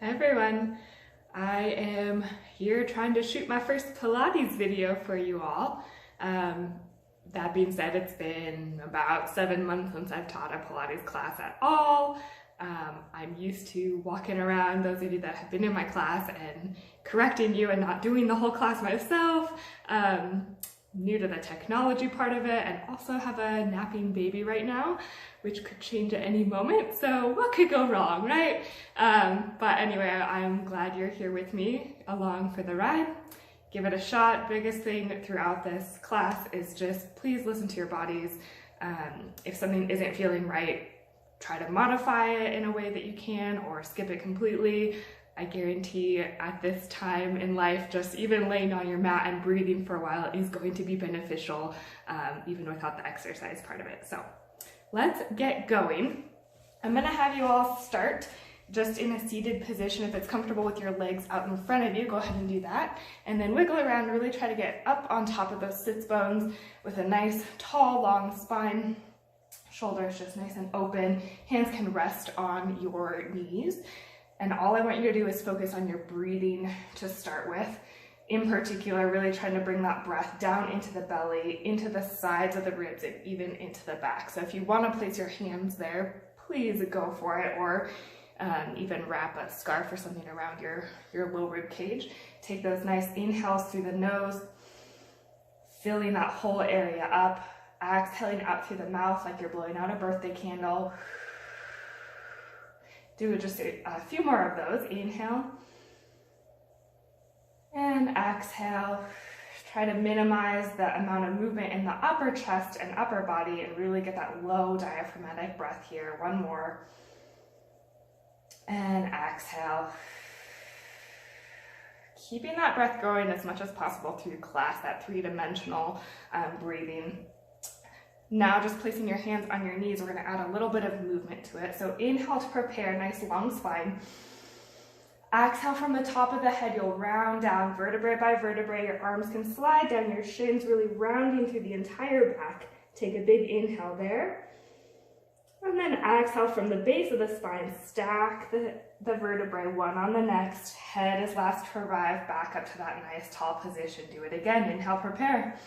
Hi everyone, I am here trying to shoot my first Pilates video for you all. That being said, it's been about 7 months since I've taught a Pilates class at all. I'm used to walking around, those of you that have been in my class, and correcting you and not doing the whole class myself. New to the technology part of it, and also have a napping baby right now, which could change at any moment. So what could go wrong, right? But anyway, I'm glad you're here with me along for the ride. Give it a shot. Biggest thing throughout this class is just please listen to your bodies. If something isn't feeling right, try to modify it in a way that you can, or skip it completely. I guarantee at this time in life, just even laying on your mat and breathing for a while is going to be beneficial, even without the exercise part of it. So let's get going. I'm gonna have you all start just in a seated position. If it's comfortable with your legs out in front of you, go ahead and do that. And then wiggle around, really try to get up on top of those sits bones with a nice, tall, long spine. Shoulders just nice and open. Hands can rest on your knees. And all I want you to do is focus on your breathing to start with. In particular, really trying to bring that breath down into the belly, into the sides of the ribs, and even into the back. So if you want to place your hands there, please go for it, or even wrap a scarf or something around your low rib cage. Take those nice inhales through the nose, filling that whole area up, exhaling out through the mouth like you're blowing out a birthday candle. Do just a few more of those. Inhale and exhale. Try to minimize the amount of movement in the upper chest and upper body and really get that low diaphragmatic breath here. One more. And exhale. Keeping that breath going as much as possible through class, that three-dimensional breathing. Now just placing your hands on your knees, we're gonna add a little bit of movement to it. So inhale to prepare, nice long spine. Exhale from the top of the head, you'll round down vertebrae by vertebrae. Your arms can slide down your shins, really rounding through the entire back. Take a big inhale there. And then exhale from the base of the spine, stack the vertebrae one on the next. Head is last to arrive, back up to that nice tall position. Do it again, inhale, prepare.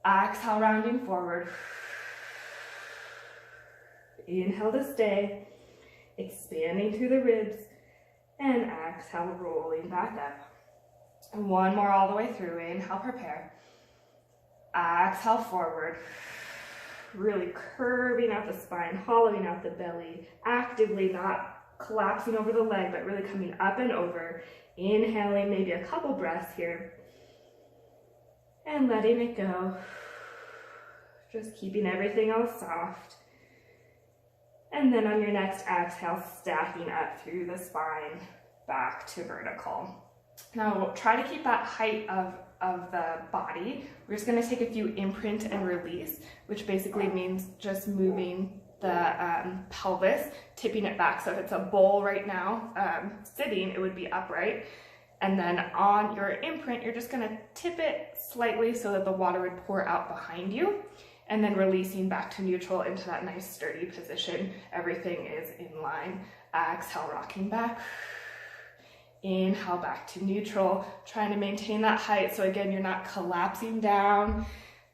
Exhale, rounding forward. Inhale to stay, expanding through the ribs, and exhale, rolling back up. And one more all the way through. Inhale, prepare. Exhale, forward. Really curving out the spine, hollowing out the belly, actively not collapsing over the leg, but really coming up and over. Inhaling, maybe a couple breaths here. And letting it go. Just keeping everything else soft. And then on your next exhale, stacking up through the spine, back to vertical. Now try to keep that height of the body. We're just gonna take a few imprint and release, which basically means just moving the pelvis, tipping it back. So if it's a bowl right now, sitting, it would be upright. And then on your imprint, you're just gonna tip it slightly so that the water would pour out behind you, and then releasing back to neutral into that nice sturdy position. Everything is in line. Exhale, rocking back. Inhale, back to neutral. Trying to maintain that height. So again, you're not collapsing down,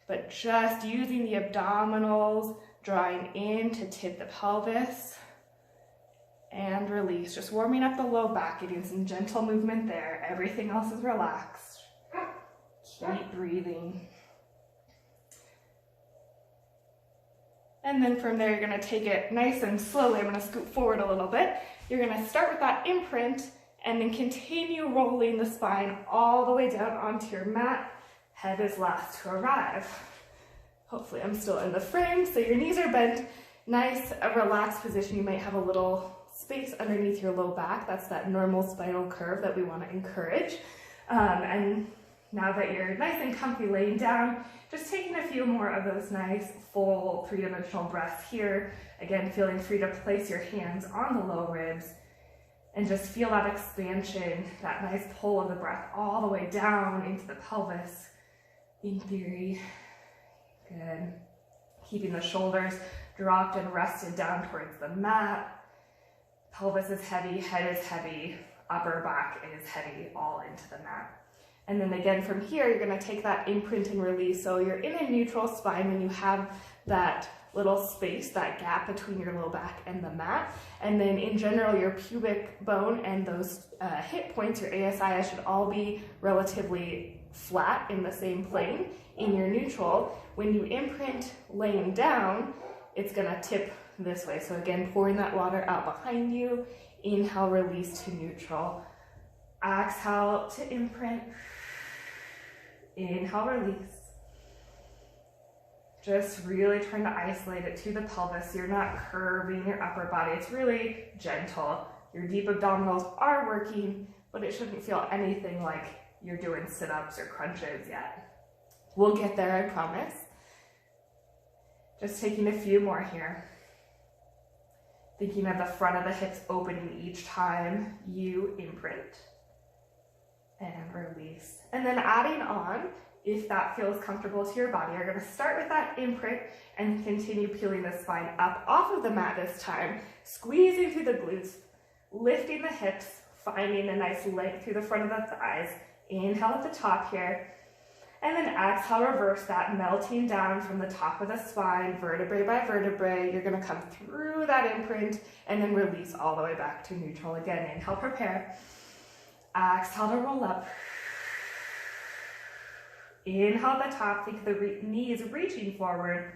but just using the abdominals, drawing in to tip the pelvis. And release, just warming up the low back, getting some gentle movement there. Everything else is relaxed. Keep breathing. And then from there, you're gonna take it nice and slowly. I'm gonna scoot forward a little bit. You're gonna start with that imprint and then continue rolling the spine all the way down onto your mat. Head is last to arrive. Hopefully I'm still in the frame, so your knees are bent. Nice, a relaxed position. You might have a little space underneath your low back. That's that normal spinal curve that we want to encourage. And now that you're nice and comfy laying down, just taking a few more of those nice full three-dimensional breaths here. Again, feeling free to place your hands on the low ribs and just feel that expansion, that nice pull of the breath all the way down into the pelvis. In theory, good. Keeping the shoulders dropped and rested down towards the mat. Pelvis is heavy, head is heavy, upper back is heavy, all into the mat. And then again from here, you're gonna take that imprint and release. So you're in a neutral spine when you have that little space, that gap between your low back and the mat. And then in general, your pubic bone and those hip points, your ASI, should all be relatively flat in the same plane in your neutral. When you imprint laying down, it's gonna tip this way. So again, pouring that water out behind you. Inhale, release to neutral. Exhale to imprint. Inhale, release. Just really trying to isolate it to the pelvis. You're not curving your upper body. It's really gentle. Your deep abdominals are working, but it shouldn't feel anything like you're doing sit-ups or crunches yet. We'll get there, I promise. Just taking a few more here. Thinking of the front of the hips opening each time you imprint. And release. And then adding on, if that feels comfortable to your body, you're gonna start with that imprint and continue peeling the spine up off of the mat this time, squeezing through the glutes, lifting the hips, finding a nice length through the front of the thighs. Inhale at the top here, and then exhale, reverse that, melting down from the top of the spine, vertebrae by vertebrae. You're gonna come through that imprint and then release all the way back to neutral again. Inhale, prepare. Exhale to roll up. Inhale at the top, think the knees reaching forward.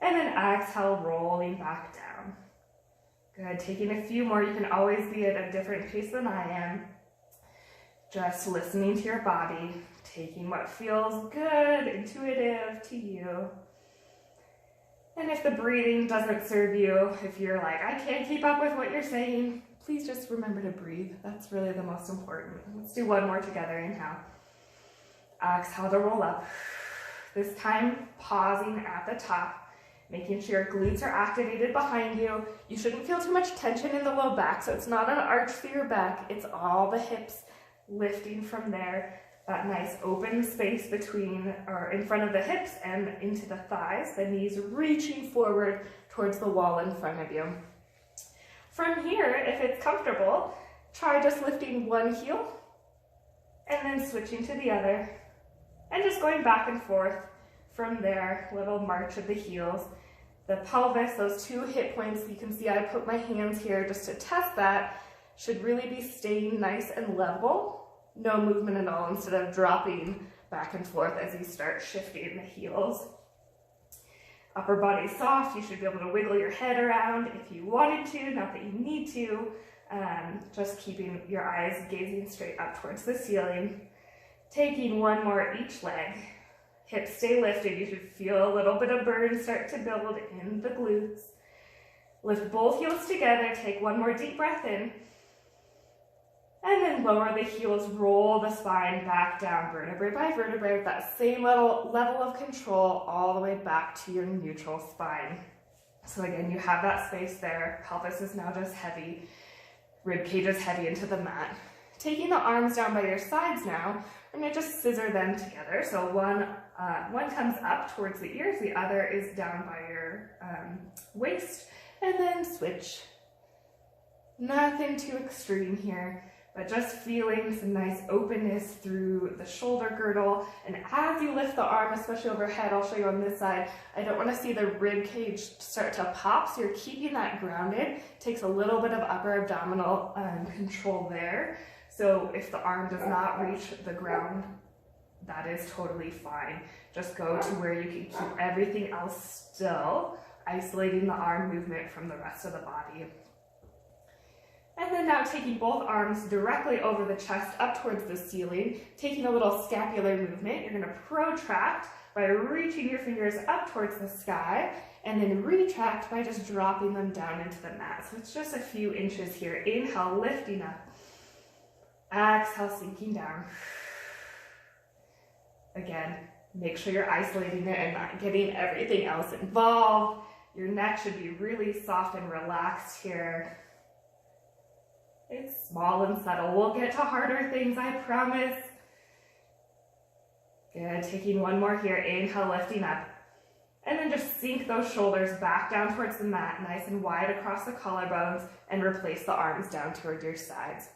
And then exhale, rolling back down. Good, taking a few more. You can always be at a different pace than I am. Just listening to your body, taking what feels good, intuitive to you. And if the breathing doesn't serve you, if you're like, I can't keep up with what you're saying, please just remember to breathe. That's really the most important. Let's do one more together. Inhale. Exhale to roll up. This time, pausing at the top, making sure your glutes are activated behind you. You shouldn't feel too much tension in the low back, so it's not an arch through your back. It's all the hips lifting from there. That nice open space between or in front of the hips and into the thighs. The knees reaching forward towards the wall in front of you. From here, if it's comfortable, try just lifting one heel and then switching to the other. And just going back and forth from there, little march of the heels. The pelvis, those two hip points, you can see I put my hands here just to test that, should really be staying nice and level. No movement at all instead of dropping back and forth as you start shifting the heels. Upper body soft, you should be able to wiggle your head around if you wanted to, not that you need to. Just keeping your eyes gazing straight up towards the ceiling. Taking one more each leg. Hips stay lifted. You should feel a little bit of burn start to build in the glutes. Lift both heels together. Take one more deep breath in. And then lower the heels, roll the spine back down, vertebrae by vertebrae, with that same level of control all the way back to your neutral spine. So again, you have that space there. Pelvis is now just heavy. Rib cage is heavy into the mat. Taking the arms down by your sides now, we're gonna just scissor them together. So one comes up towards the ears, the other is down by your waist, and then switch. Nothing too extreme here, but just feeling some nice openness through the shoulder girdle. And as you lift the arm, especially overhead, I'll show you on this side, I don't want to see the rib cage start to pop, so you're keeping that grounded. Takes a little bit of upper abdominal control there. So if the arm does not reach the ground, that is totally fine. Just go to where you can keep everything else still, isolating the arm movement from the rest of the body. And then now taking both arms directly over the chest up towards the ceiling, taking a little scapular movement. You're gonna protract by reaching your fingers up towards the sky, and then retract by just dropping them down into the mat. So it's just a few inches here. Inhale, lifting up. Exhale, sinking down. Again, make sure you're isolating it and not getting everything else involved. Your neck should be really soft and relaxed here. It's small and subtle. We'll get to harder things, I promise. Good, taking one more here. Inhale, lifting up. And then just sink those shoulders back down towards the mat, nice and wide across the collarbones, and replace the arms down towards your sides.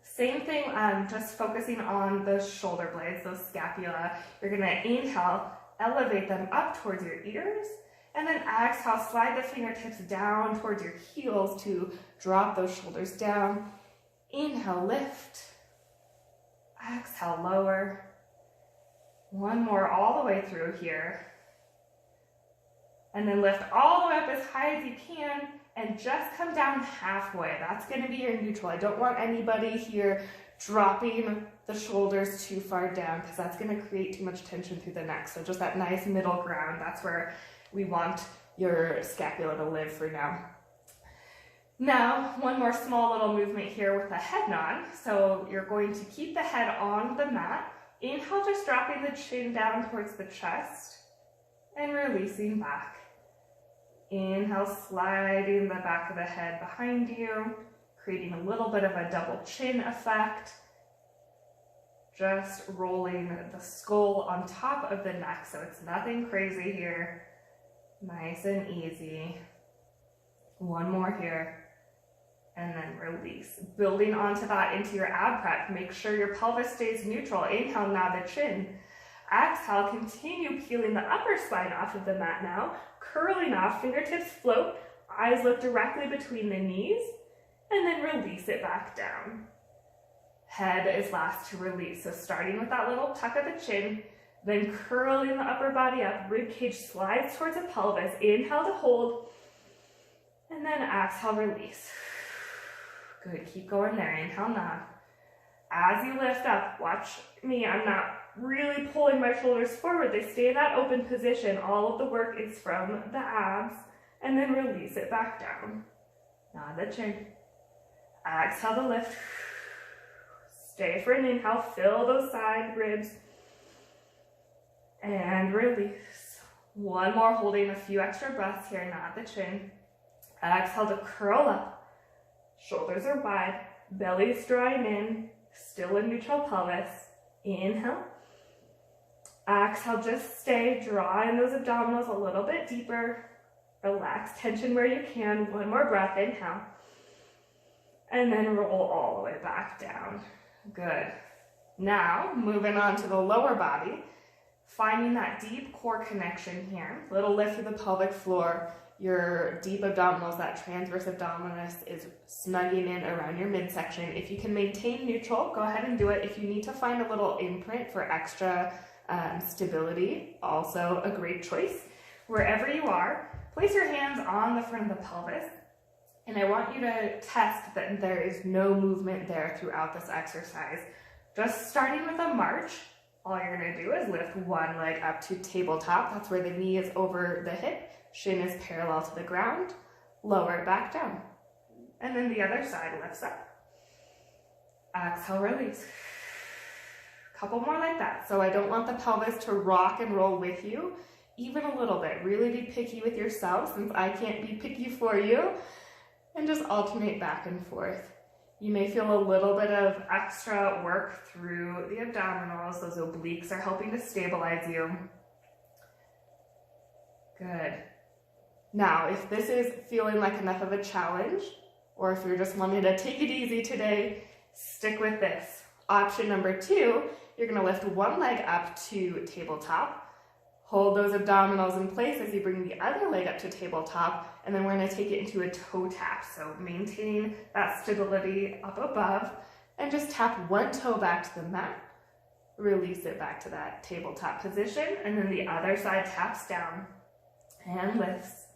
Same thing, just focusing on the shoulder blades, those scapula. You're gonna inhale, elevate them up towards your ears, and then exhale, slide the fingertips down towards your heels to drop those shoulders down. Inhale, lift. Exhale, lower. One more all the way through here. And then lift all the way up as high as you can and just come down halfway. That's gonna be your neutral. I don't want anybody here dropping the shoulders too far down because that's gonna create too much tension through the neck. So just that nice middle ground, that's where we want your scapula to live for now. Now, one more small little movement here with the head nod. So you're going to keep the head on the mat. Inhale, just dropping the chin down towards the chest and releasing back. Inhale, sliding the back of the head behind you, creating a little bit of a double chin effect. Just rolling the skull on top of the neck, so it's nothing crazy here. Nice and easy. One more here, and then release. Building onto that into your ab prep, make sure your pelvis stays neutral. Inhale, nod the chin. Exhale, continue peeling the upper spine off of the mat now, curling off, fingertips float, eyes look directly between the knees, and then release it back down. Head is last to release, so starting with that little tuck of the chin, then curling the upper body up, ribcage slides towards the pelvis, inhale to hold, and then exhale, release. Good, keep going there, inhale, nod. As you lift up, watch me, I'm not really pulling my shoulders forward. They stay in that open position. All of the work is from the abs, and then release it back down. Nod the chin. Exhale to lift. Stay for an inhale, fill those side ribs, and release. One more, holding a few extra breaths here, nod the chin. Exhale to curl up. Shoulders are wide, belly's drawing in, still a neutral pelvis. Inhale. Exhale, just stay, draw in those abdominals a little bit deeper. Relax tension where you can. One more breath, inhale. And then roll all the way back down. Good. Now, moving on to the lower body, finding that deep core connection here. Little lift through the pelvic floor. Your deep abdominals, that transverse abdominis is snugging in around your midsection. If you can maintain neutral, go ahead and do it. If you need to find a little imprint for extra stability, also a great choice. Wherever you are, place your hands on the front of the pelvis, and I want you to test that there is no movement there throughout this exercise. Just starting with a march, all you're gonna do is lift one leg up to tabletop. That's where the knee is over the hip, shin is parallel to the ground, lower it back down. And then the other side lifts up. Exhale, release. Couple more like that. So I don't want the pelvis to rock and roll with you, even a little bit. Really be picky with yourself, since I can't be picky for you, and just alternate back and forth. You may feel a little bit of extra work through the abdominals. Those obliques are helping to stabilize you. Good. Now, if this is feeling like enough of a challenge, or if you're just wanting to take it easy today, stick with this. Option number 2, you're gonna lift one leg up to tabletop, hold those abdominals in place as you bring the other leg up to tabletop, and then we're gonna take it into a toe tap. So maintain that stability up above, and just tap one toe back to the mat, release it back to that tabletop position, and then the other side taps down and lifts,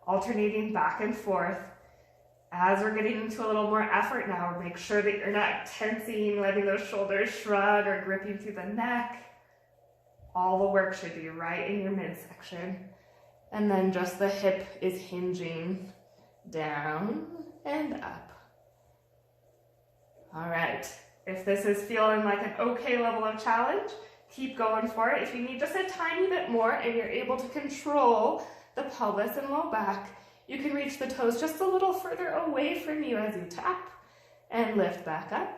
alternating back and forth. As we're getting into a little more effort now, make sure that you're not tensing, letting those shoulders shrug or gripping through the neck. All the work should be right in your midsection. And then just the hip is hinging down and up. All right, if this is feeling like an okay level of challenge, keep going for it. If you need just a tiny bit more and you're able to control the pelvis and low back, you can reach the toes just a little further away from you as you tap and lift back up.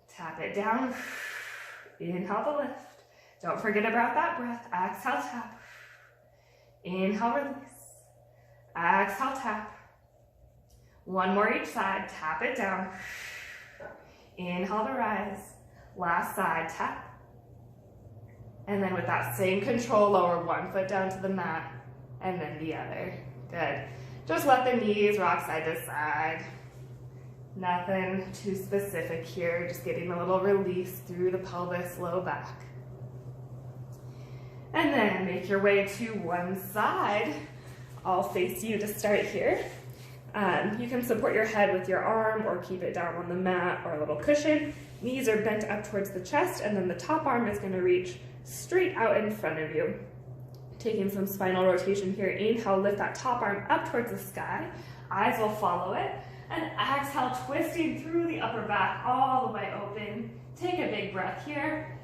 Tap it down. Inhale to lift. Don't forget about that breath. Exhale, tap. Inhale, release. Exhale, tap. One more each side, tap it down. Inhale to rise. Last side, tap. And then with that same control, lower one foot down to the mat and then the other. Good. Just let the knees rock side to side. Nothing too specific here, just getting a little release through the pelvis, low back. And then make your way to one side. I'll face you to start here. You can support your head with your arm or keep it down on the mat or a little cushion. Knees are bent up towards the chest, and then the top arm is going to reach straight out in front of you. Taking some spinal rotation here. Inhale, lift that top arm up towards the sky. Eyes will follow it. And exhale, twisting through the upper back all the way open. Take a big breath here.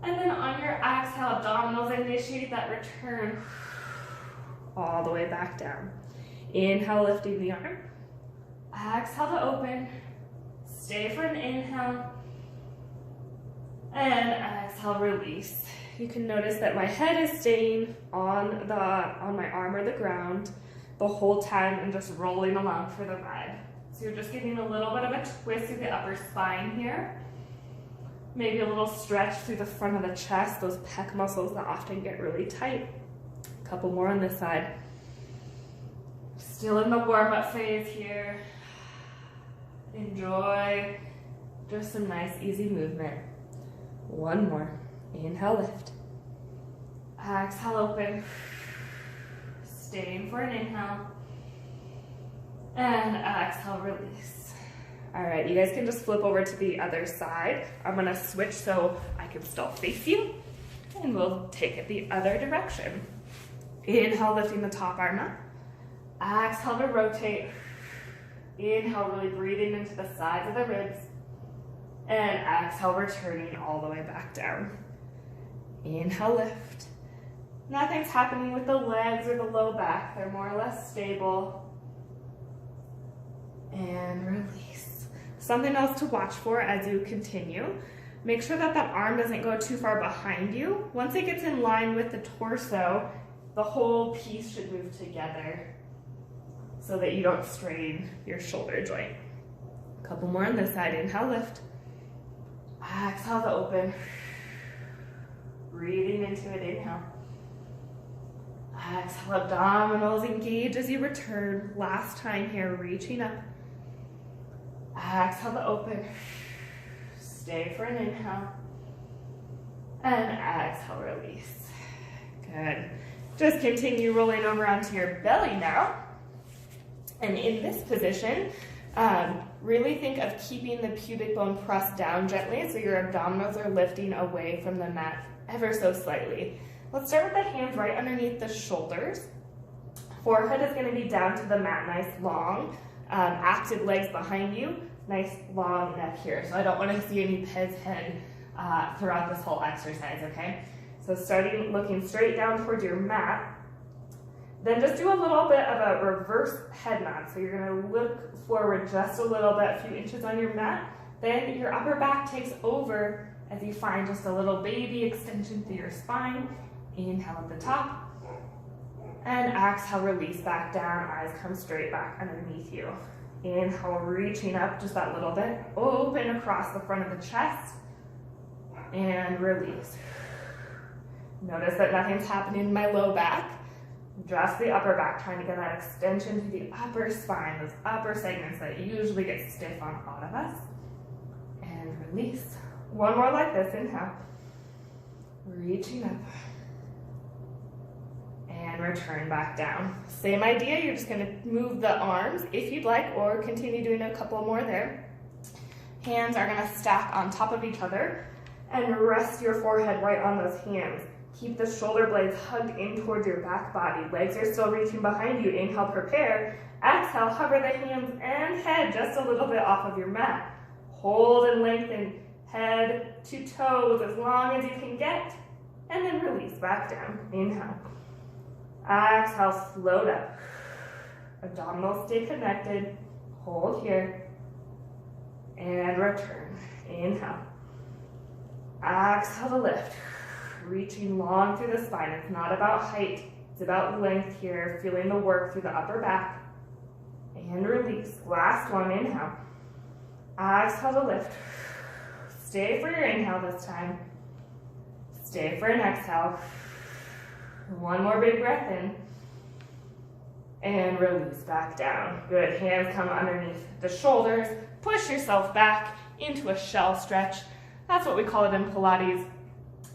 And then on your exhale, abdominals initiate that return all the way back down. Inhale, lifting the arm. Exhale to open. Stay for an inhale. And exhale, release. You can notice that my head is staying on my arm or the ground the whole time and just rolling along for the ride. So you're just getting a little bit of a twist through the upper spine here. Maybe a little stretch through the front of the chest, those pec muscles that often get really tight. A couple more on this side. Still in the warm-up phase here. Enjoy just some nice, easy movement. One more. Inhale, lift. Exhale, open. Staying for an inhale. And exhale, release. All right, you guys can just flip over to the other side. I'm gonna switch so I can still face you. And we'll take it the other direction. Inhale, lifting the top arm up. Exhale to rotate. Inhale, really breathing into the sides of the ribs. And exhale, returning all the way back down. Inhale, lift. Nothing's happening with the legs or the low back. They're more or less stable. And release. Something else to watch for as you continue. Make sure that that arm doesn't go too far behind you. Once it gets in line with the torso, the whole piece should move together so that you don't strain your shoulder joint. A couple more on this side. Inhale, lift. Exhale to open. Breathing into it, inhale. Exhale, abdominals engage as you return. Last time here, reaching up. Exhale to open. Stay for an inhale. And exhale, release. Good. Just continue rolling over onto your belly now. And in this position, really think of keeping the pubic bone pressed down gently so your abdominals are lifting away from the mat ever so slightly. Let's start with the hands right underneath the shoulders. Forehead is going to be down to the mat, nice long. Active legs behind you, nice long neck here. So I don't want to see any Pez head throughout this whole exercise, okay? So starting looking straight down towards your mat. Then just do a little bit of a reverse head nod. So you're going to look forward just a little bit, a few inches on your mat. Then your upper back takes over as you find just a little baby extension through your spine. Inhale at the top. And exhale, release back down. Eyes come straight back underneath you. Inhale, reaching up just that little bit. Open across the front of the chest. And release. Notice that nothing's happening in my low back. Just the upper back, trying to get that extension to the upper spine, those upper segments that usually get stiff on a lot of us. And release. One more like this, inhale. Reaching up. And return back down. Same idea, you're just gonna move the arms if you'd like, or continue doing a couple more there. Hands are gonna stack on top of each other and rest your forehead right on those hands. Keep the shoulder blades hugged in towards your back body. Legs are still reaching behind you. Inhale, prepare. Exhale, hover the hands and head just a little bit off of your mat. Hold and lengthen head to toes as long as you can get. And then release back down. Inhale. Exhale, float up. Abdominals stay connected. Hold here. And return. Inhale. Exhale to lift. Reaching long through the spine. It's not about height, It's about length here, feeling the work through the upper back. And release. Last one, inhale. Exhale to lift. Stay for your inhale this time. Stay for an exhale. One more big breath in. And release back down. Good. Hands come underneath the shoulders. Push yourself back into a shell stretch. That's what we call it in Pilates.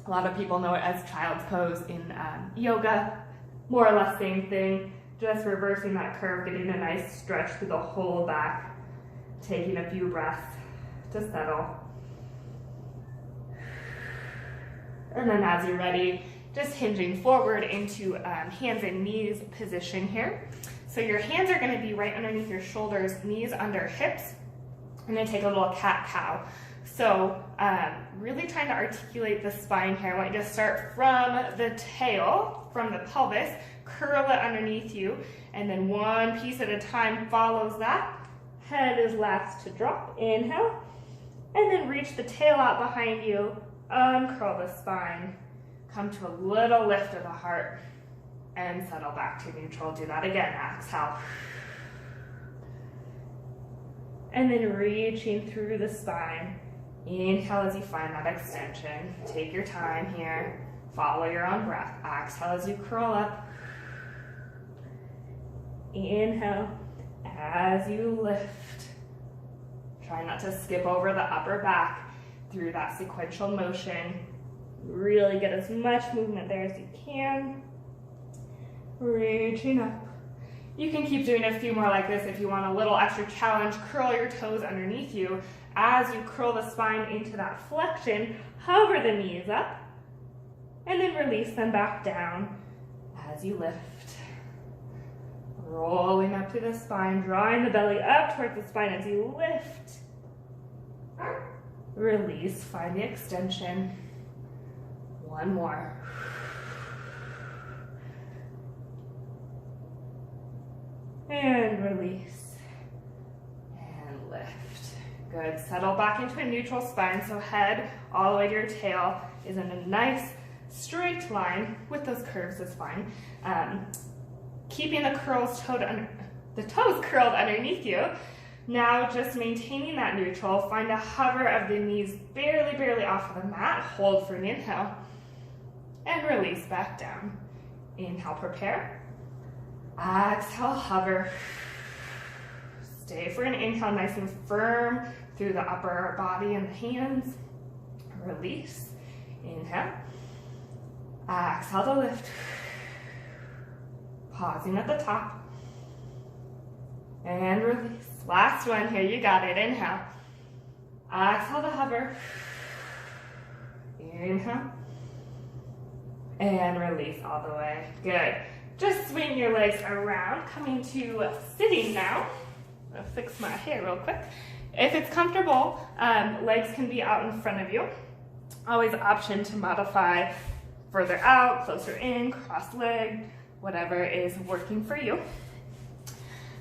A lot of people know it as child's pose in yoga. More or less same thing. Just reversing that curve, getting a nice stretch through the whole back. Taking a few breaths to settle. And then as you're ready, just hinging forward into hands and knees position here. So your hands are going to be right underneath your shoulders, knees under hips. I'm going to take a little cat-cow. So really trying to articulate the spine here. I want you to start from the tail, from the pelvis, curl it underneath you, and then one piece at a time follows that. Head is last to drop. Inhale. And then reach the tail out behind you. Uncurl the spine. Come to a little lift of the heart and settle back to neutral. Do that again. Exhale. And then reaching through the spine. Inhale as you find that extension. Take your time here. Follow your own breath. Exhale as you curl up. Inhale as you lift. Try not to skip over the upper back through that sequential motion. Really get as much movement there as you can. Reaching up. You can keep doing a few more like this if you want a little extra challenge. Curl your toes underneath you. As you curl the spine into that flexion, hover the knees up, and then release them back down as you lift. Rolling up to the spine, drawing the belly up towards the spine as you lift. Release, find the extension. One more. And release. And lift. Good. Settle back into a neutral spine. So head all the way to your tail is in a nice straight line. With those curves is fine. Keeping the toes curled underneath you. Now just maintaining that neutral. Find a hover of the knees barely off of the mat. Hold for an inhale. And release back down. Inhale, prepare. Exhale, hover. Stay for an inhale, nice and firm through the upper body and the hands. Release. Inhale. Exhale to lift. Pausing at the top. And release. Last one here, you got it. Inhale. Exhale to hover. Inhale. And release all the way. Good. Just swing your legs around, coming to sitting now. I'll fix my hair real quick. If it's comfortable, legs can be out in front of you. Always option to modify further out, closer in, cross-legged, whatever is working for you.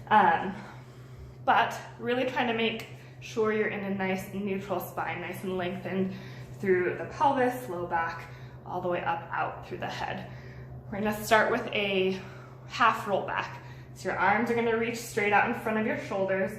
But really trying to make sure you're in a nice neutral spine, nice and lengthened through the pelvis, low back, all the way up out through the head. We're gonna start with a half roll back. So your arms are gonna reach straight out in front of your shoulders.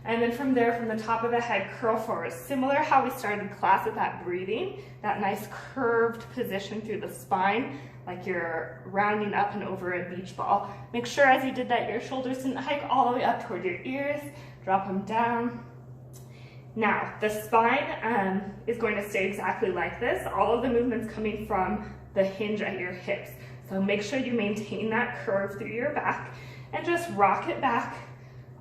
And then from there, from the top of the head, curl forward. Similar how we started class with that breathing, that nice curved position through the spine, like you're rounding up and over a beach ball. Make sure as you did that, your shoulders didn't hike all the way up toward your ears. Drop them down. Now, the spine is going to stay exactly like this. All of the movements coming from the hinge at your hips. So make sure you maintain that curve through your back and just rock it back.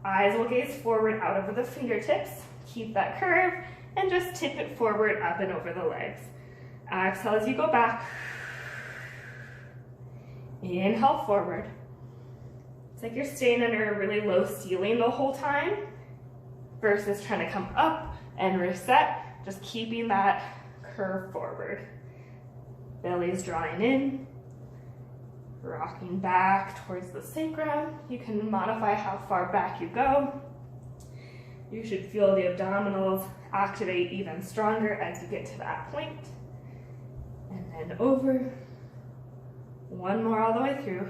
Eyes will gaze forward out over the fingertips. Keep that curve and just tip it forward up and over the legs. Exhale as you go back. Inhale forward. It's like you're staying under a really low ceiling the whole time versus trying to come up and reset, just keeping that curve forward. Belly's drawing in, rocking back towards the sacrum. You can modify how far back you go. You should feel the abdominals activate even stronger as you get to that point. And then over One more all the way through.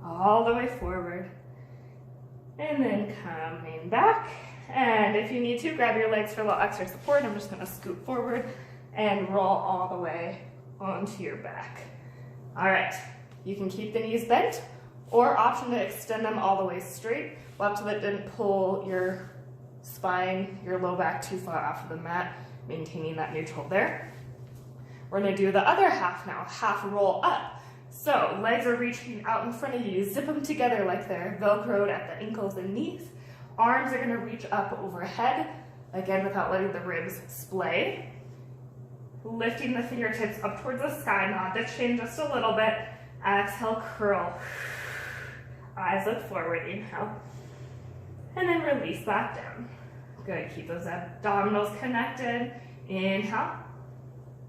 All the way forward. And then coming back. And if you need to, grab your legs for a little extra support. I'm just gonna scoot forward and roll all the way onto your back. All right, you can keep the knees bent or option to extend them all the way straight. Watch that it didn't pull your spine, your low back too far off of the mat, maintaining that neutral there. We're gonna do the other half now, half roll up. So legs are reaching out in front of you, zip them together like they're Velcroed at the ankles and knees. Arms are gonna reach up overhead, again without letting the ribs splay. Lifting the fingertips up towards the sky, nod the chin just a little bit. Exhale, curl. Eyes look forward, inhale. And then release back down. Good, keep those abdominals connected. Inhale.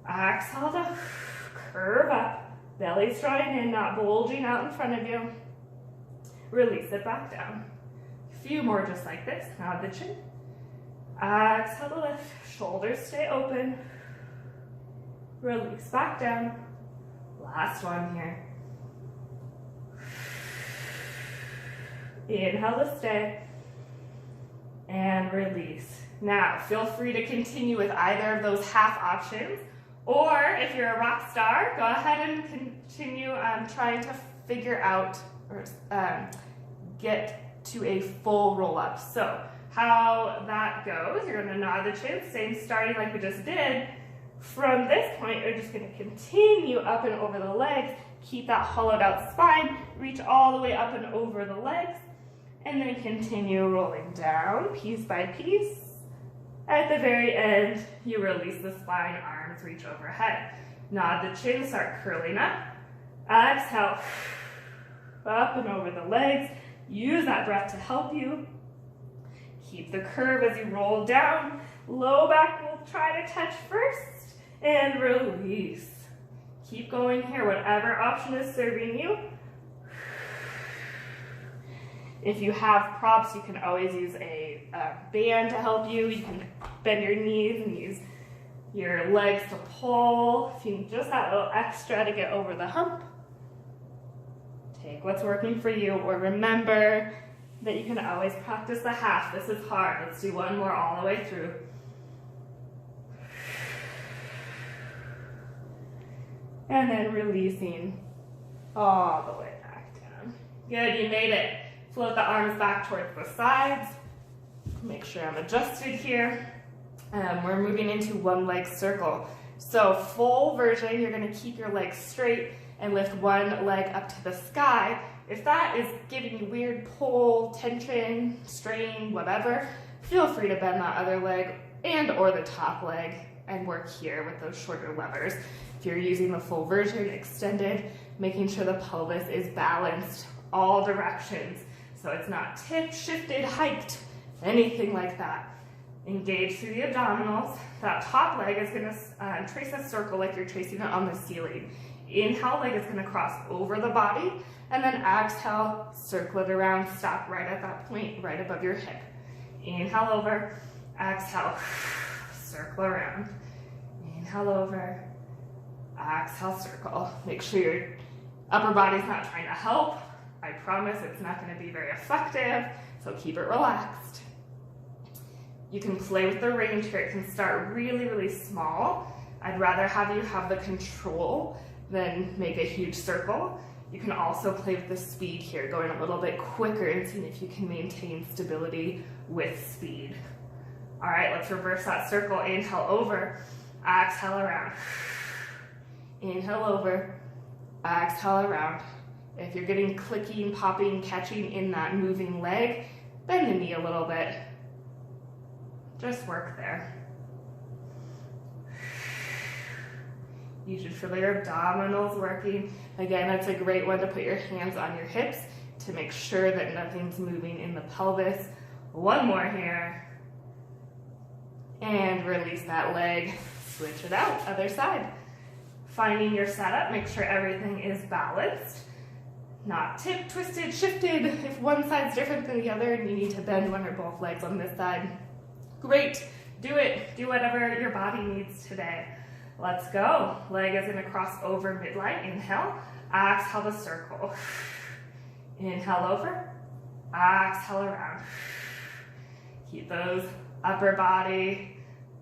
Exhale to curve up. Belly's drawing in, not bulging out in front of you. Release it back down. A few more just like this. Nod the chin. Exhale to lift. Shoulders stay open. Release back down. Last one here. Inhale to stay. And release. Now, feel free to continue with either of those half options. Or if you're a rock star, go ahead and continue trying to figure out or get to a full roll up. So how that goes, you're gonna nod the chin, same starting like we just did. From this point, you're just gonna continue up and over the legs, keep that hollowed out spine, reach all the way up and over the legs, and then continue rolling down piece by piece. At the very end, you release the spine, arms reach overhead. Nod the chin, start curling up. Exhale, up and over the legs. Use that breath to help you. Keep the curve as you roll down. Low back will try to touch first, and release. Keep going here, whatever option is serving you. If you have props, you can always use a band to help you. You can bend your knees and use your legs to pull. If you need just that little extra to get over the hump, take what's working for you, or remember that you can always practice the half. This is hard. Let's do one more all the way through. And then releasing all the way back down. Good, you made it. Float the arms back towards the sides. Make sure I'm adjusted here. We're moving into one leg circle. So full version, you're gonna keep your legs straight and lift one leg up to the sky. If that is giving you weird pull, tension, strain, whatever, feel free to bend that other leg and or the top leg and work here with those shorter levers. If you're using the full version, extended, making sure the pelvis is balanced all directions. So it's not tipped, shifted, hiked, anything like that. Engage through the abdominals. That top leg is gonna trace a circle like you're tracing it on the ceiling. Inhale, leg is gonna cross over the body, and then exhale, circle it around, stop right at that point, right above your hip. Inhale over, exhale, circle around. Inhale over, exhale, circle. Make sure your upper body's not trying to help. I promise it's not going to be very effective, so keep it relaxed. You can play with the range here. It can start really, really small. I'd rather have you have the control than make a huge circle. You can also play with the speed here, going a little bit quicker and seeing if you can maintain stability with speed. All right, let's reverse that circle. Inhale over, exhale around. Inhale over, exhale around. If you're getting clicking, popping, catching in that moving leg, bend the knee a little bit. Just work there. You should feel your abdominals working. Again, that's a great one to put your hands on your hips to make sure that nothing's moving in the pelvis. One more here. And release that leg. Switch it out, other side. Finding your setup, make sure everything is balanced. Not tipped, twisted, shifted. If one side's different than the other and you need to bend one or both legs on this side, great, do it. Do whatever your body needs today. Let's go. Leg is gonna cross over midline. Inhale, exhale to circle. Inhale over, exhale around. Keep those upper body,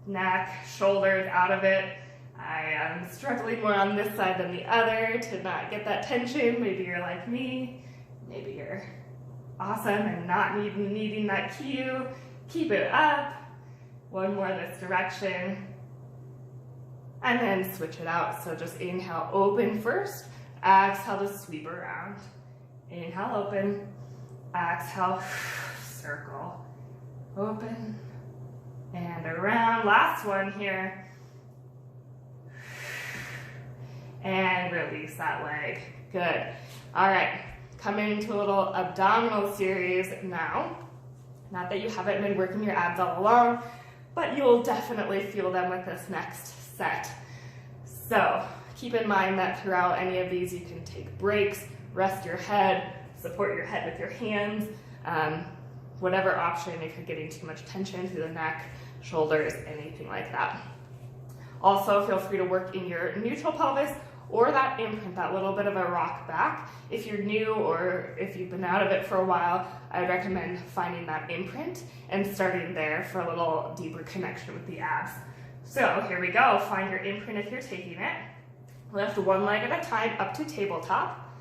neck, shoulders out of it. I am struggling more on this side than the other to not get that tension. Maybe you're like me. Maybe you're awesome and not needing that cue. Keep it up. One more this direction. And then switch it out. So just inhale, open first. Exhale to sweep around. Inhale, open. Exhale, circle. Open and around. Last one here. And release that leg. Good. All right, coming into a little abdominal series now. Not that you haven't been working your abs all along, but you'll definitely feel them with this next set. So keep in mind that throughout any of these, you can take breaks, rest your head, support your head with your hands, whatever option if you're getting too much tension through the neck, shoulders, anything like that. Also, feel free to work in your neutral pelvis or that imprint, that little bit of a rock back. If you're new or if you've been out of it for a while, I would recommend finding that imprint and starting there for a little deeper connection with the abs. So here we go. Find your imprint if you're taking it. Lift one leg at a time up to tabletop.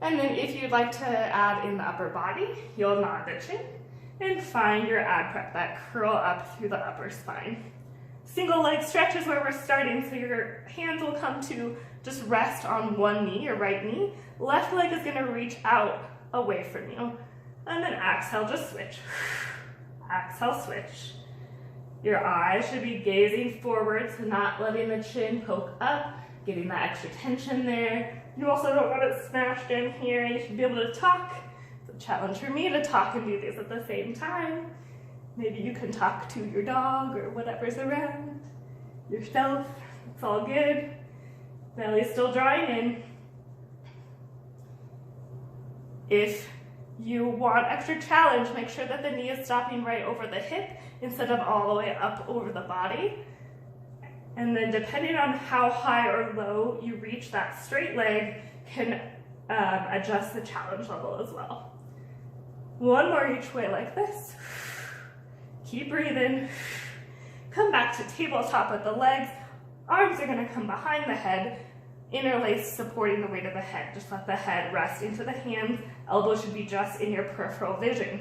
And then if you'd like to add in the upper body, you'll nod the chin and find your ab prep, that curl up through the upper spine. Single leg stretch is where we're starting, so your hands will come to just rest on one knee, your right knee. Left leg is gonna reach out away from you. And then exhale, just switch. Exhale, switch. Your eyes should be gazing forward, so not letting the chin poke up, getting that extra tension there. You also don't want it smashed in here. You should be able to talk. It's a challenge for me to talk and do these at the same time. Maybe you can talk to your dog or whatever's around, yourself. It's all good. Belly's still drawing in. If you want extra challenge, make sure that the knee is stopping right over the hip instead of all the way up over the body. And then depending on how high or low you reach that straight leg can adjust the challenge level as well. One more each way like this. Keep breathing. Come back to tabletop with the legs. Arms are gonna come behind the head, interlace supporting the weight of the head. Just let the head rest into the hands. Elbows should be just in your peripheral vision.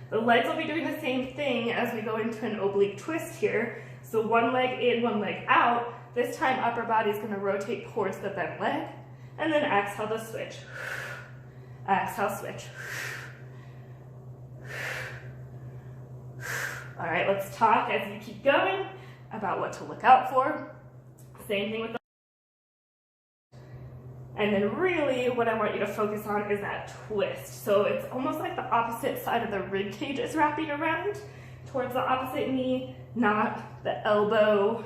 The legs will be doing the same thing as we go into an oblique twist here. So one leg in, one leg out. This time upper body is gonna rotate towards the bent leg. And then exhale to switch. Exhale, switch. All right, let's talk as you keep going about what to look out for. Same thing with the... And then really what I want you to focus on is that twist. So it's almost like the opposite side of the rib cage is wrapping around towards the opposite knee, not the elbow,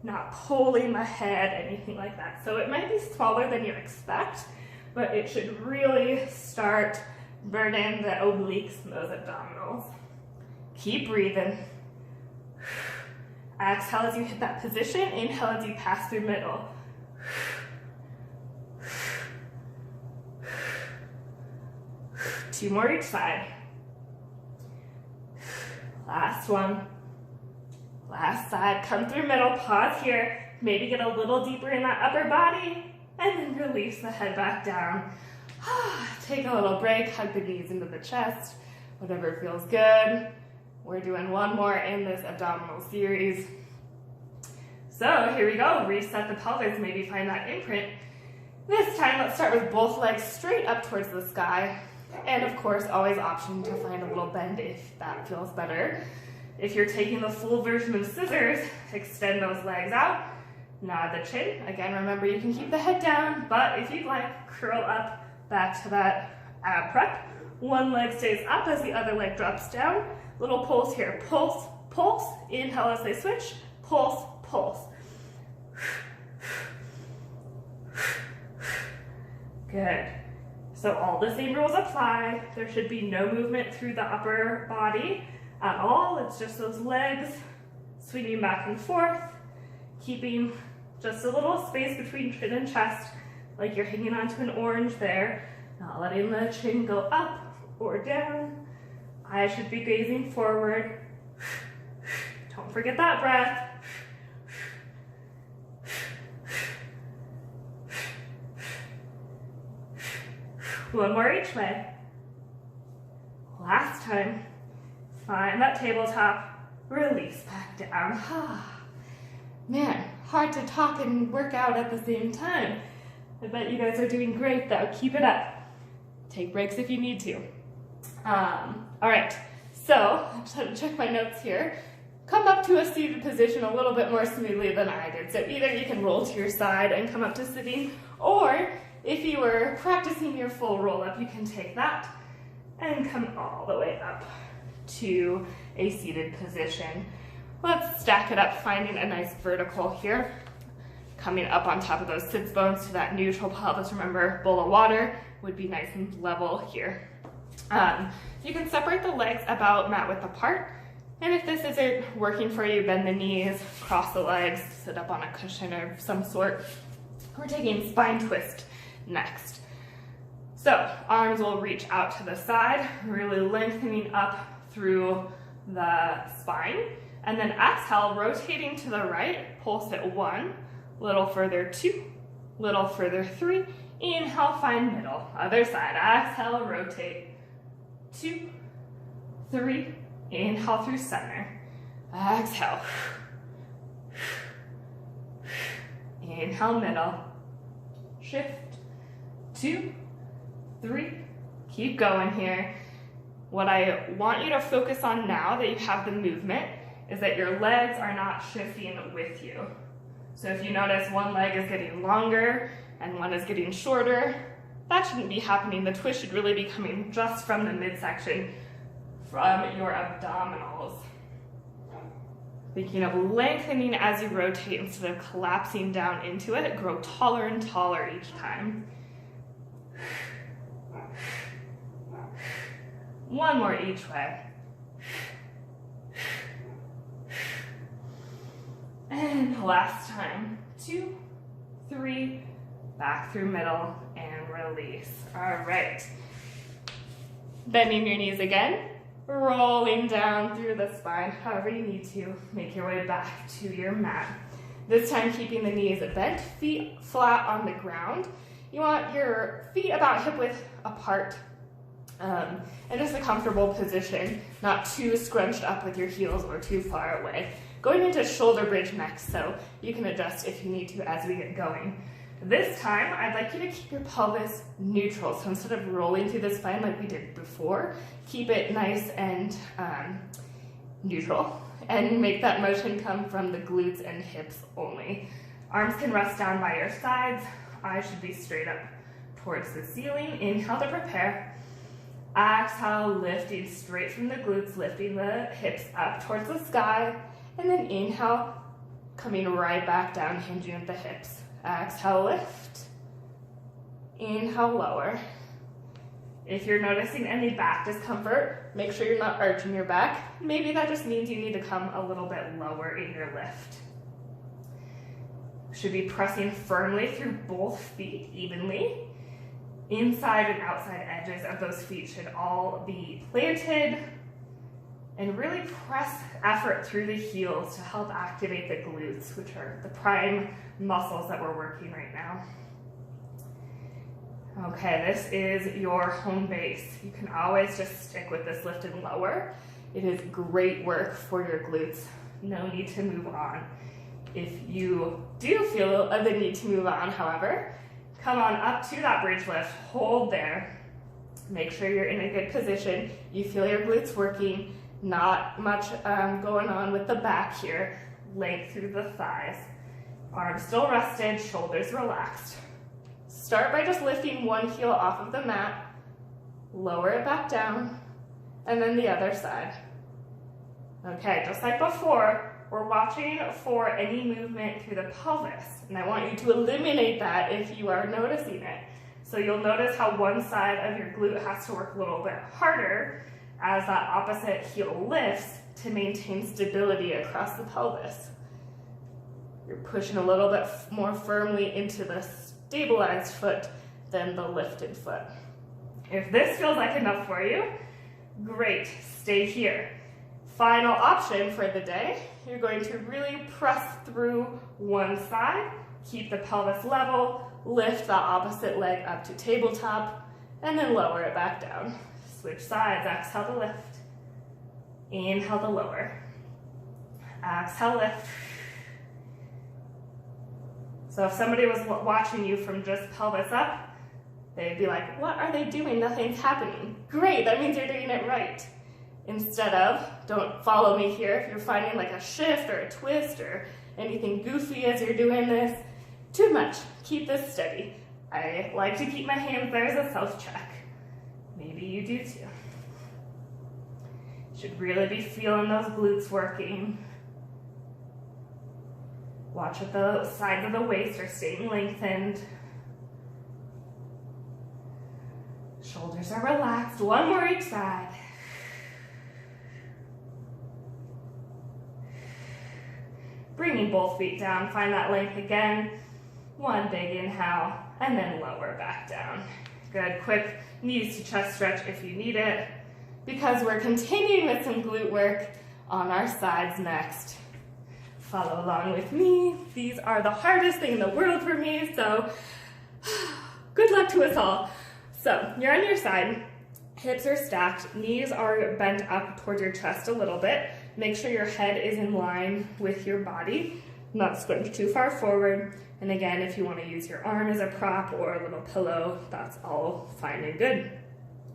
not pulling the head, anything like that. So it might be smaller than you expect, but it should really start burning the obliques and those abdominals. Keep breathing. Exhale as you hit that position. Inhale as you pass through middle. Two more each side. Last one. Last side. Come through middle. Pause here. Maybe get a little deeper in that upper body. And then release the head back down. Take a little break. Hug the knees into the chest. Whatever feels good. We're doing one more in this abdominal series. So here we go. Reset the pelvis. Maybe find that imprint. This time, let's start with both legs straight up towards the sky. And of course, always option to find a little bend if that feels better. If you're taking the full version of scissors, extend those legs out. Nod the chin. Again, remember you can keep the head down, but if you'd like, curl up back to that ab prep. One leg stays up as the other leg drops down. Little pulse here. Pulse, pulse. Inhale as they switch. Pulse, pulse. Good. So all the same rules apply. There should be no movement through the upper body at all. It's just those legs swinging back and forth. keeping just a little space between chin and chest, like you're hanging onto an orange there, not letting the chin go up or down. Eyes should be gazing forward. Don't forget that breath. One more each way. Last time. Find that tabletop. Release back down. Man, hard to talk and work out at the same time. I bet you guys are doing great though. Keep it up. Take breaks if you need to. All right, so I'm just going to check my notes here. Come up to a seated position a little bit more smoothly than I did. So either you can roll to your side and come up to sitting, or if you were practicing your full roll up, you can take that and come all the way up to a seated position. Let's stack it up, finding a nice vertical here. Coming up on top of those sits bones to that neutral pelvis. Remember, bowl of water would be nice and level here. You can separate the legs about mat width apart. And if this isn't working for you, bend the knees, cross the legs, sit up on a cushion of some sort. We're taking spine twist next. So arms will reach out to the side, really lengthening up through the spine. And then exhale, rotating to the right, pulse it 1, little further 2, little further 3. Inhale, find middle. Other side, exhale, rotate. 2, 3, inhale through center. Exhale. Inhale, middle. Shift. 2, 3. Keep going here. What I want you to focus on now that you have the movement is that your legs are not shifting with you. So if you notice one leg is getting longer and one is getting shorter, that shouldn't be happening. The twist should really be coming just from the midsection, from your abdominals. Thinking of lengthening as you rotate instead of collapsing down into it. Grow taller and taller each time. One more each way. And last time. 2, 3, back through middle and release. All right. Bending your knees again, rolling down through the spine, however you need to. Make your way back to your mat. This time keeping the knees bent, feet flat on the ground. You want your feet about hip width apart, and just a comfortable position, not too scrunched up with your heels or too far away. Going into shoulder bridge next, so you can adjust if you need to as we get going. This time, I'd like you to keep your pelvis neutral. So instead of rolling through the spine like we did before, keep it nice and neutral, and make that motion come from the glutes and hips only. Arms can rest down by your sides. Eyes should be straight up towards the ceiling. Inhale to prepare. Exhale, lifting straight from the glutes, lifting the hips up towards the sky. And then inhale, coming right back down, hinging at the hips. Exhale, lift. Inhale, lower. If you're noticing any back discomfort, make sure you're not arching your back. Maybe that just means you need to come a little bit lower in your lift. Should be pressing firmly through both feet evenly. Inside and outside edges of those feet should all be planted. And really press effort through the heels to help activate the glutes, which are the prime muscles that we're working right now. Okay, this is your home base. You can always just stick with this lift and lower. It is great work for your glutes. No need to move on. If you do feel the need to move on, however, come on up to that bridge lift, hold there. Make sure you're in a good position. You feel your glutes working. Not much going on with the back here. Length through the thighs. Arms still rested, shoulders relaxed. Start by just lifting one heel off of the mat, lower it back down, and then the other side. Okay, just like before, we're watching for any movement through the pelvis, and I want you to eliminate that if you are noticing it. So you'll notice how one side of your glute has to work a little bit harder as that opposite heel lifts to maintain stability across the pelvis. You're pushing a little bit more firmly into the stabilized foot than the lifted foot. If this feels like enough for you, great, stay here. Final option for the day, you're going to really press through one side, keep the pelvis level, lift the opposite leg up to tabletop, and then lower it back down. Switch sides, exhale to lift. Inhale to lower. Exhale, lift. So if somebody was watching you from just pelvis up, they'd be like, what are they doing? Nothing's happening. Great, that means you're doing it right. Instead of, don't follow me here if you're finding like a shift or a twist or anything goofy as you're doing this. Too much. Keep this steady. I like to keep my hands there as a self-check. Maybe you do too. Should really be feeling those glutes working. Watch that the sides of the waist are staying lengthened. Shoulders are relaxed. One more each side. Bringing both feet down, find that length again. One big inhale, and then lower back down. Good, quick knees to chest stretch if you need it, because we're continuing with some glute work on our sides next. Follow along with me. These are the hardest thing in the world for me, so good luck to us all. So you're on your side, hips are stacked, knees are bent up towards your chest a little bit. Make sure your head is in line with your body, not scrunch too far forward. And again, if you want to use your arm as a prop or a little pillow, that's all fine and good.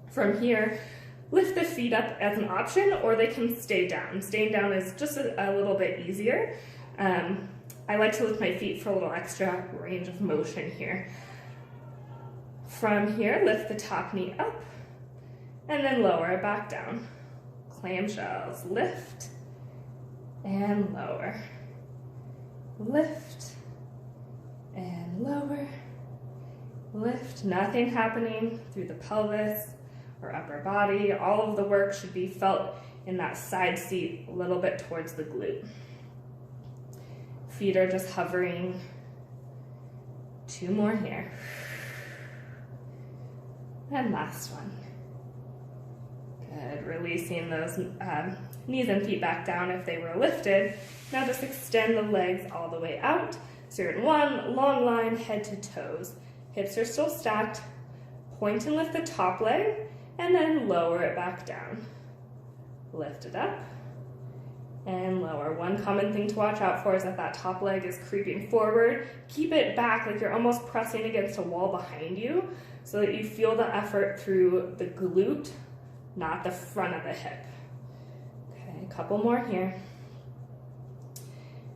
From here, lift the feet up as an option, or they can stay down. Staying down is just a little bit easier. I like to lift my feet for a little extra range of motion here. From here, lift the top knee up, and then lower it back down. Clamshells, lift and lower, lift and lower, lift. Nothing happening through the pelvis or upper body. All of the work should be felt in that side seat a little bit towards the glute. Feet are just hovering. Two more here. And last one. Good, releasing those knees and feet back down if they were lifted. Now just extend the legs all the way out. So you're in one long line, head to toes. Hips are still stacked. Point and lift the top leg, and then lower it back down. Lift it up, and lower. One common thing to watch out for is that top leg is creeping forward. Keep it back like you're almost pressing against a wall behind you so that you feel the effort through the glute, not the front of the hip. Okay, a couple more here.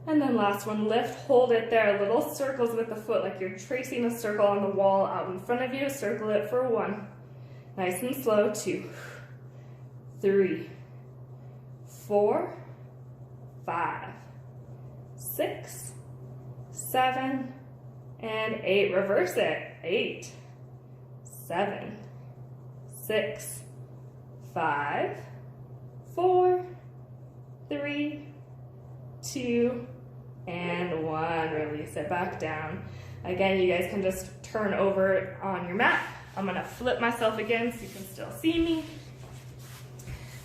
And then last one, lift, hold it there, little circles with the foot, like you're tracing a circle on the wall out in front of you. Circle it for 1. Nice and slow, 2, 3, 4, 5, 6, 7, and 8. Reverse it. 8, 7, 6, 5, 4, 3, 2, and 1. Release it back down. Again, you guys can just turn over on your mat. I'm gonna flip myself again so you can still see me.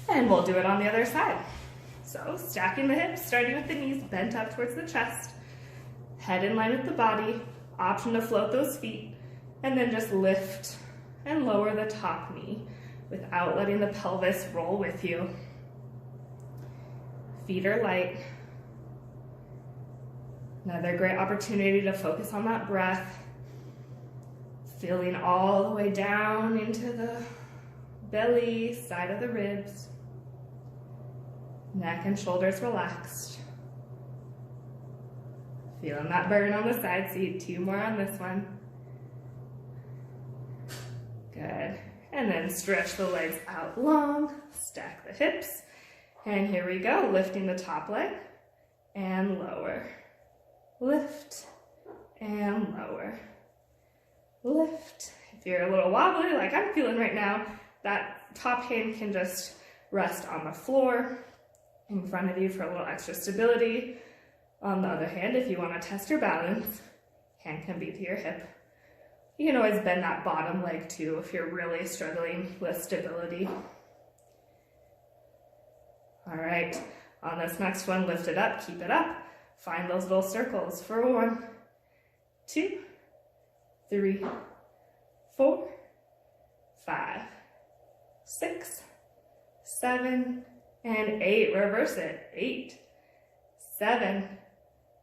And we'll do it on the other side. So stacking the hips, starting with the knees bent up towards the chest, head in line with the body, option to float those feet, and then just lift and lower the top knee without letting the pelvis roll with you. Feet are light. Another great opportunity to focus on that breath, feeling all the way down into the belly, side of the ribs, neck and shoulders relaxed. Feeling that burn on the side seat. 2 more on this one. Good. And then stretch the legs out long, stack the hips, and here we go, lifting the top leg and lower. Lift and lower. Lift. If you're a little wobbly like I'm feeling right now, that top hand can just rest on the floor in front of you for a little extra stability. On the other hand, if you want to test your balance, hand can be to your hip. You can always bend that bottom leg too if you're really struggling with stability. All right, on this next one, lift it up, keep it up. Find those little circles for 1, 2, 3, 4, 5, 6, 7, and 8. Reverse it. 8, 7,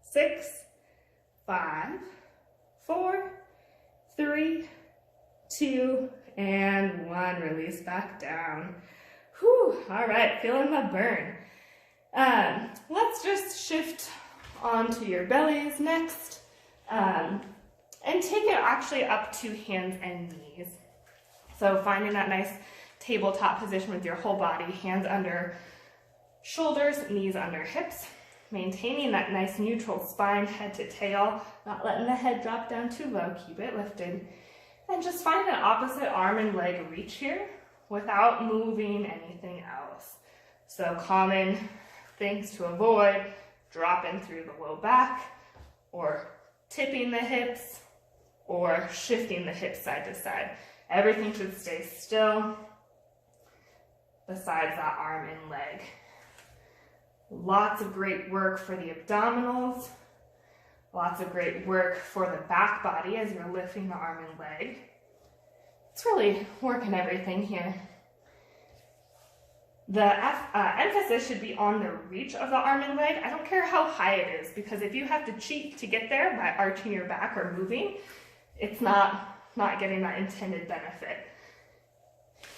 6, 5, 4, 3, 2, and 1. Release back down. Whew. All right, feeling the burn. Let's just shift onto your bellies next. And take it actually up to hands and knees. So finding that nice tabletop position with your whole body, hands under shoulders, knees under hips, maintaining that nice neutral spine, head to tail, not letting the head drop down too low, keep it lifted. And just find an opposite arm and leg reach here without moving anything else. So common things to avoid, dropping through the low back, or tipping the hips, or shifting the hips side to side. Everything should stay still besides that arm and leg. Lots of great work for the abdominals, lots of great work for the back body as you're lifting the arm and leg. It's really working everything here. The emphasis should be on the reach of the arm and leg. I don't care how high it is, because if you have to cheat to get there by arching your back or moving, it's not getting that intended benefit.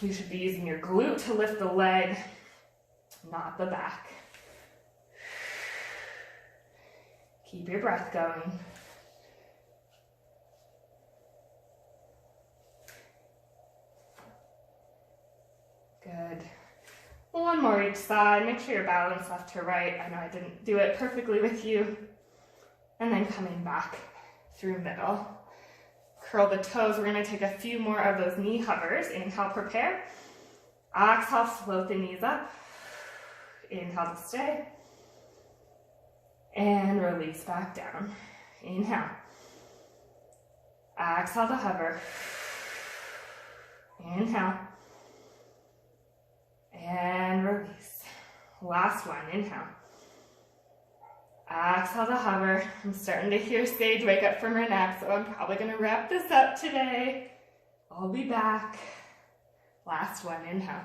You should be using your glute to lift the leg, not the back. Keep your breath going. Good. One more each side. Make sure you're balanced left to right. I know I didn't do it perfectly with you. And then coming back through middle. Curl the toes. We're going to take a few more of those knee hovers. Inhale, prepare. Exhale, float the knees up. Inhale to stay. And release back down. Inhale. Exhale to hover. Inhale. And release. Last one, inhale. Exhale to hover. I'm starting to hear Sage wake up from her nap, so I'm probably going to wrap this up today. I'll be back. Last one, inhale.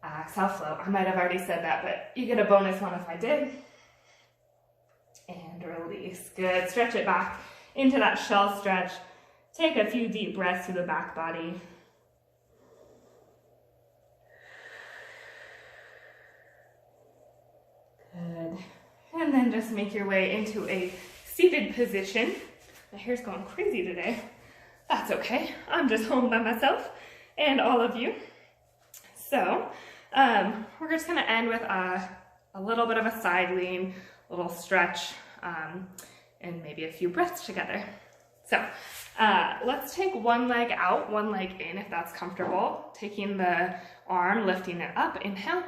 Exhale, float. I might have already said that, but you get a bonus one if I did. And release. Good. Stretch it back into that shell stretch. Take a few deep breaths through the back body. Good. And then just make your way into a seated position. My hair's going crazy today. That's okay. I'm just home by myself and all of you. So we're just going to end with a little bit of a side lean, a little stretch, and maybe a few breaths together. So let's take one leg out, one leg in if that's comfortable. Taking the arm, lifting it up, inhale.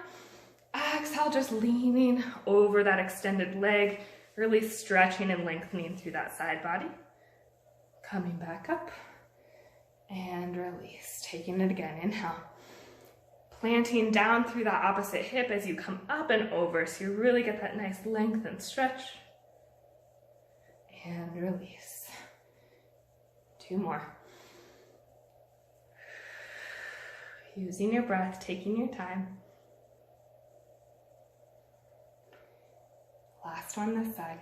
Exhale, just leaning over that extended leg, really stretching and lengthening through that side body. Coming back up and release. Taking it again, inhale. Planting down through that opposite hip as you come up and over, so you really get that nice length and stretch. And release. 2 more. Using your breath, taking your time. Last one this side.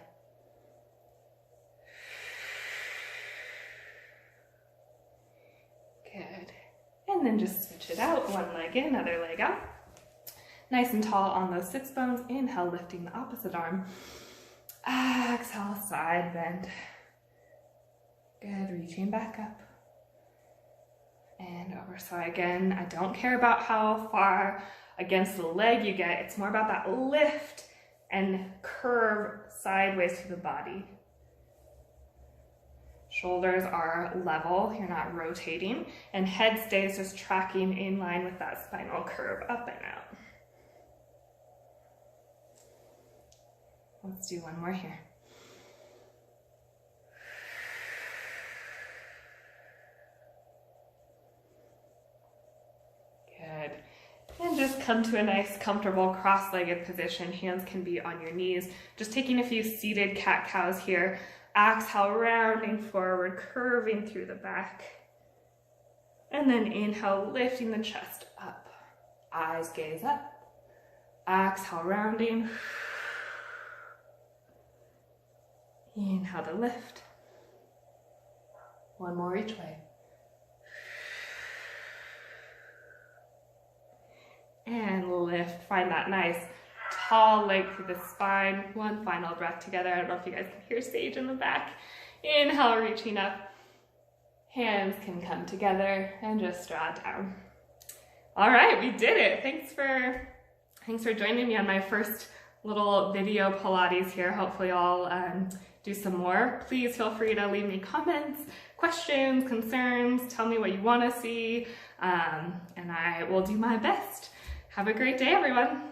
Good. And then just switch it out. One leg in, other leg out. Nice and tall on those sits bones. Inhale, lifting the opposite arm. Exhale, side bend. Good, reaching back up. And over. So again, I don't care about how far against the leg you get. It's more about that lift and curve sideways through the body. Shoulders are level, you're not rotating, and head stays just tracking in line with that spinal curve up and out. Let's do one more here. Good. And just come to a nice, comfortable cross-legged position. Hands can be on your knees. Just taking a few seated cat-cows here. Exhale, rounding forward, curving through the back. And then inhale, lifting the chest up. Eyes gaze up. Exhale, rounding. Inhale to lift. One more each way. And lift. Find that nice tall leg through the spine. One final breath together. I don't know if you guys can hear Sage in the back. Inhale, reaching up. Hands can come together and just draw down. All right, we did it. Thanks for joining me on my first little video Pilates here. Hopefully I'll do some more. Please feel free to leave me comments, questions, concerns. Tell me what you want to see, and I will do my best. Have a great day, everyone.